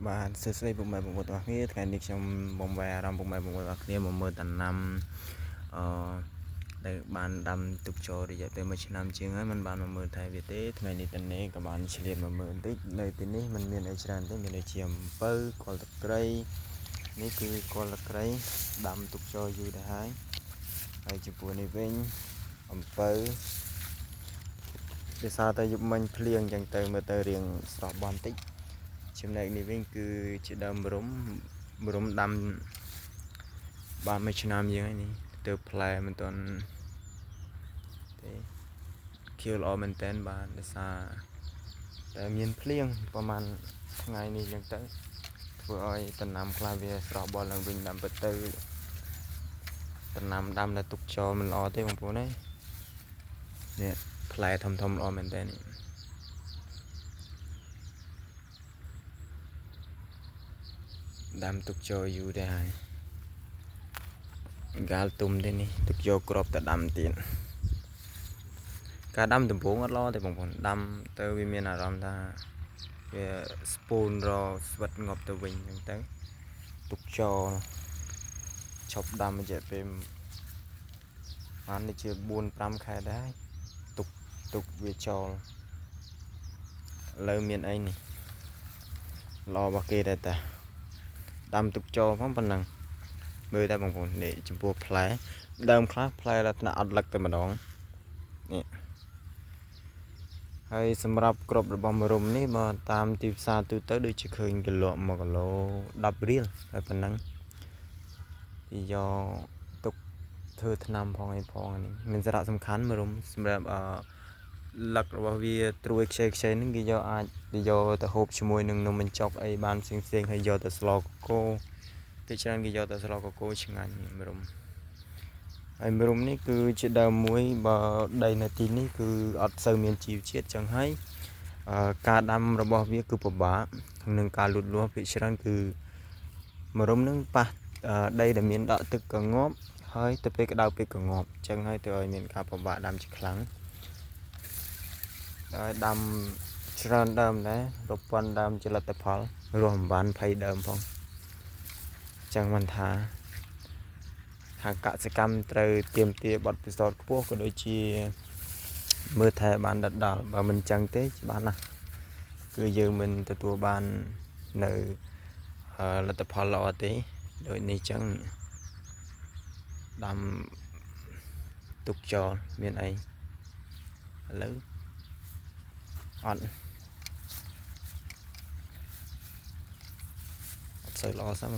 បាទសួស្តីពុកម៉ែបងប្អូនទាំងអស់គ្នាថ្ងៃនេះខ្ញុំបំបែអារម្មណ៍ពុកម៉ែបងប្អូនទាំងអស់គ្នាមកមើលដំណាំដែលបានដាំទុកចូលរយៈពេល1ឆ្នាំជាងហើយមិនបានមកមើលថែវាទេថ្ងៃនេះតនេះក៏បានឆ្លៀតមកមើលបន្តិចនៅទីនេះมันមានអីច្រើនទេមានដូចជាអំពៅគល់តក្រីនេះគឺគល់តក្រីដាំទុកចូលយូរទៅហើយចំពោះនេះវិញអំពៅដោយសារតែយប់មិញភ្លៀងអញ្ចឹងទៅមើលទៅរៀងស្រស់បន់តិចចំណែកនេះវិញគឺជាដើមម្រុំដាំបាន1ឆ្នាំជាងហើយនេះទៅផ្លែមិនទាន់ទេខៀវល្អមែនតើបាទដោយសារតែមានភ្លៀងប្រហែលថ្ងៃនេះអញ្ចឹងទៅធ្វើឲ្យដំណាំខ្លះវាស្រស់បល់ឡើងវិញតាមពិតទៅដំណាំដាំដែលទុកចោលមិនល្អទេបងប្អូននេះផ្លែធំល្អមែនតើនេះដាំទុកចូលយូរដែរហើយកាលទុំទេនេះទុកយកក្របទៅដាំទៀតការដាំដំបូងអត់ល្អទេបងប្អូនដាំទៅវាមានអារម្មណ៍ថាវាស្ពូនរស្វិតងាប់ទៅវិញអញ្ចឹងទៅទុកចោលឈប់ដាំរយៈពេលបាននេះជា4-5 ខែដែរទុកវាចោលឥឡូវមានអីនេះល្អរបស់គេដែរតាដាំទុកចោលផងប៉ុណ្ណឹងមើលតែបងប្អូននេះចំពោះផ្លែដើមខ្លះផ្លែលក្ខណៈអត់លឹកតែម្ដងនេះហើយសម្រាប់ក្របរបស់មរុំនេះមកតាមទីផ្សារទូទៅដូចជាឃើញគីឡូ1គីឡូ10រៀលហើយប៉ុណ្ណឹងទីយកទុកធ្វើថ្នាំផងអីផងនេះមានសារៈសំខាន់មរុំសម្រាប់លឹករបស់វាត្រួយខ្ចីហ្នឹងគេយកអាចទៅយកទៅហូបជាមួយនឹងនំបញ្ចុកអីបានផ្សេងហើយយកទៅស្លកកូរគេច្រើនគេយកទៅស្លកកូរឆ្ងាញ់មរុំហើយមរុំនេះគឺជាដើមមួយបើដីនៅទីនេះគឺអត់សូវមានជីវជាតិចឹងហើយការដាំរបស់វាគឺពិបាកនឹងការលូតលាស់ភាគច្រើនគឺមរុំនឹងប៉ះដីដែលមានដក់ទឹកកងាប់ហើយទៅពេលក្តៅពេកកងាប់ចឹងហើយទៅឲ្យមានការពិបាកដាំជាខ្លាំងហើយដាំច្រើនដើមដែររាប់ពាន់ដើមជាលទ្ធផលរស់មិនបាន20ដើមផងចឹងមិនថាកសិកម្មត្រូវទាមទារបទពិសោធន៍ខ្ពស់ក៏ដូចជាមើលថែបានដិតដល់បើមិនចឹងទេច្បាស់ណាស់គឺយើងមិនទទួលបាននៅលទ្ធផលល្អទេដូចនេះចឹងដាំទុកចោលមានអីឥឡូវអត់សូវល្អសោះ